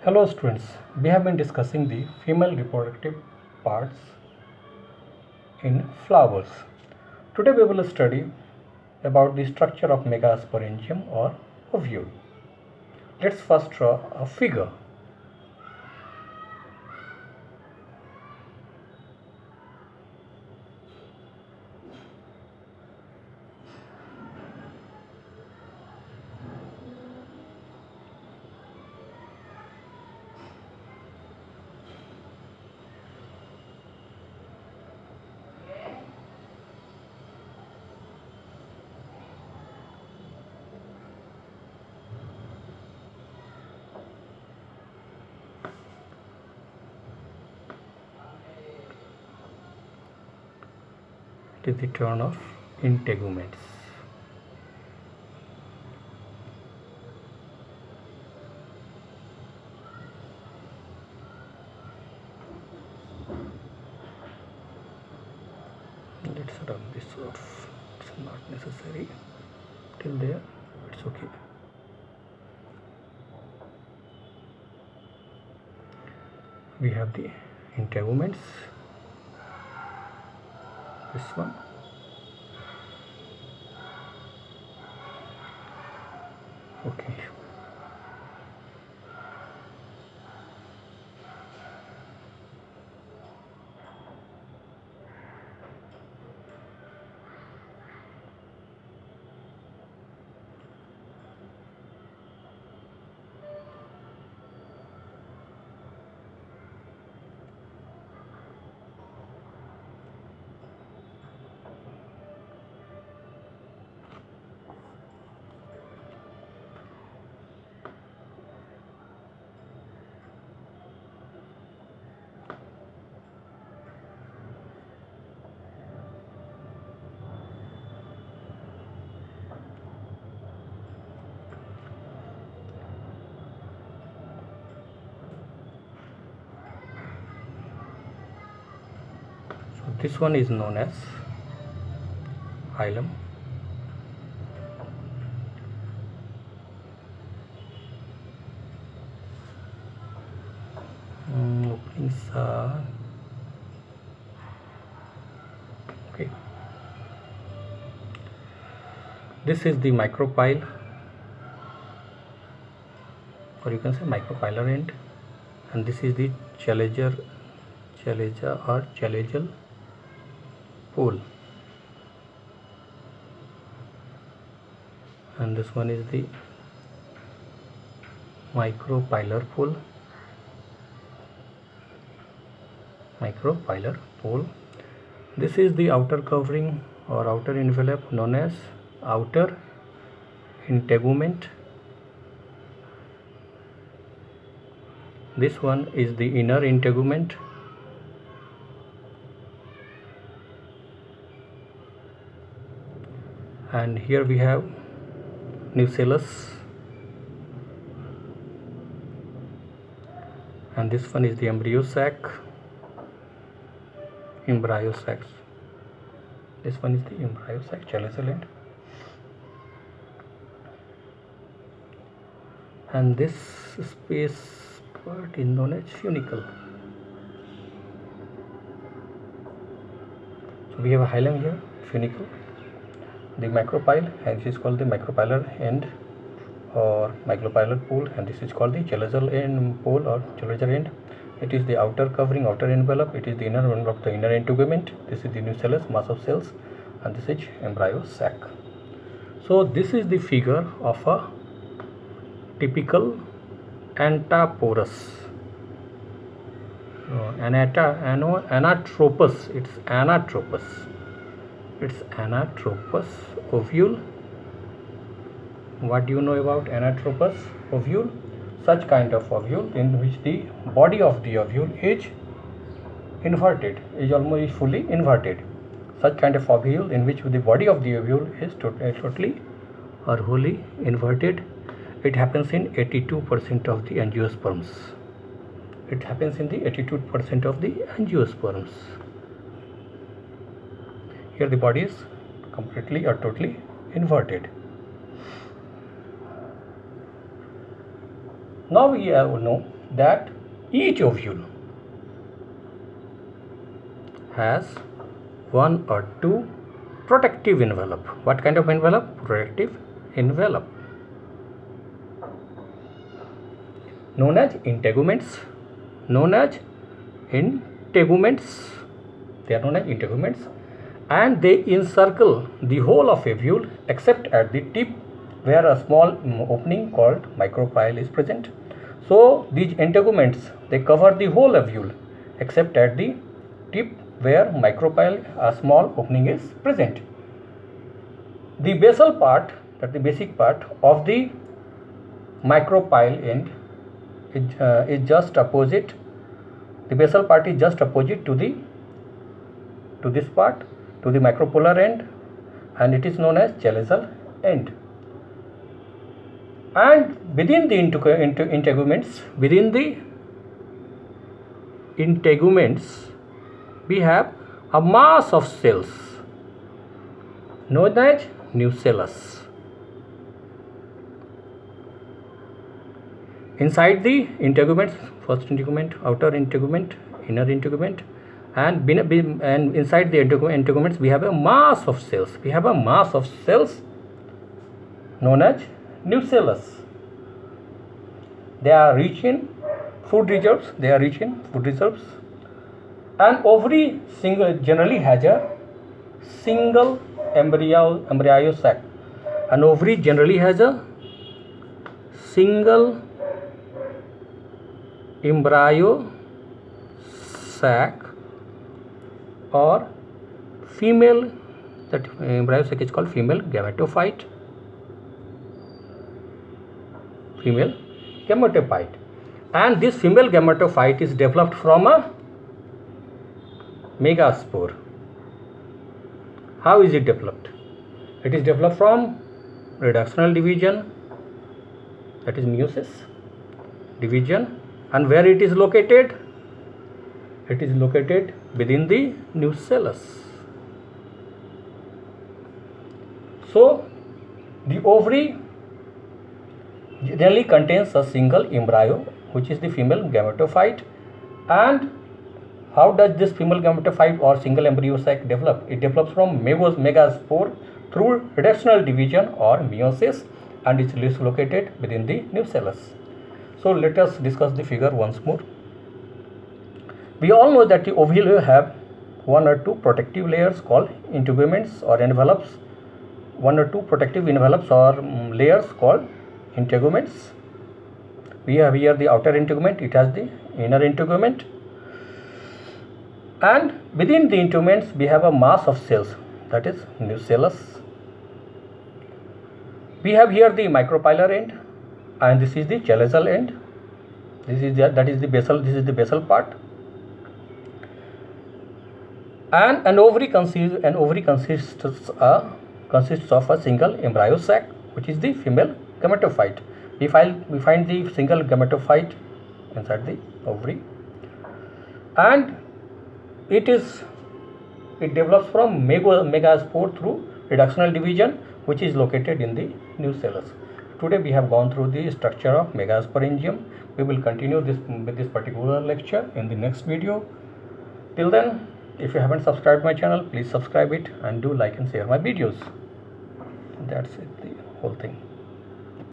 Hello students, we have been discussing the female reproductive parts in flowers. Today we will study about the structure of megasporangium or ovule. Let's first draw a figure. It is the turn of integuments. Let's rub this off. It's not necessary. Till there, it's okay. We have the integuments. This one. Okay. This one is known as hilum. Openings are okay. This is the micropyle, or you can say micropylar end, and this is the chalager or chalageal pole, and this one is the micropylar pole. This is the outer covering or outer envelope known as outer integument. This one is the inner integument. And here we have nucellus, and this one is the embryo sac. This one is the embryo sac, chalazial end, and this space part is known as funicle. So we have a hilum here, funicle, the micropyle, and this is called the micropylar end or micropylar pole, and this is called the chalazial end pole or chalazial end. It is the outer covering, outer envelope. It is the inner envelope, the inner integument. This is the nucellus, mass of cells, and this is embryo sac. So this is the figure of a typical antaporous. Anatropous. It's anatropous ovule. What do you know about anatropous ovule? Such kind of ovule in which the body of the ovule is inverted, is almost fully inverted. Such kind of ovule in which the body of the ovule is totally or wholly inverted. It happens in 82% of the angiosperms. Here the body is completely or totally inverted. Now we know that each ovule has one or two protective envelope. What kind of envelope? Protective envelope, known as integuments. Known as integuments. They are known as integuments, and they encircle the whole of ovule except at the tip where a small opening called micropyle is present. So these integuments, they cover the whole ovule except at the tip where micropyle, a small opening, is present. The basal part, that the basic part of the micropyle end is just opposite. The basal part is just opposite to this part, to the micropolar end, and it is known as chalazal end. And within the integuments, we have a mass of cells known as nucellus. Inside the integuments, first integument, outer integument, inner integument, and inside the integuments we have a mass of cells. We have a mass of cells known as nucellus. They are rich in food reserves. And ovary generally has a single embryo sac. An ovary generally has a single embryo sac, or female, that embryo sac is called female gametophyte. And this female gametophyte is developed from a megaspore. How is it developed? It is developed from reductional division, that is meiosis division. And where it is located? It is located within the nucellus. So the ovary generally contains a single embryo, which is the female gametophyte. And how does this female gametophyte or single embryo sac develop? It develops from megaspore through reductional division or meiosis, and it is located within the nucellus. So let us discuss the figure once more. We all know that the ovule have one or two protective layers called integuments or envelopes. One or two protective envelopes or layers called integuments. We have here the outer integument, it has the inner integument, and within the integuments we have a mass of cells, that is nucellus. We have here the micropylar end, and this is the chalazal end. This is the basal part. And an ovary consists of a single embryo sac, which is the female gametophyte. We find the single gametophyte inside the ovary, and it develops from megaspore through reductional division, which is located in the nucellus. Today we have gone through the structure of megasporangium. We will continue with this particular lecture in the next video. Till then, if you haven't subscribed my channel, please subscribe it and do like and share my videos. That's it, the whole thing.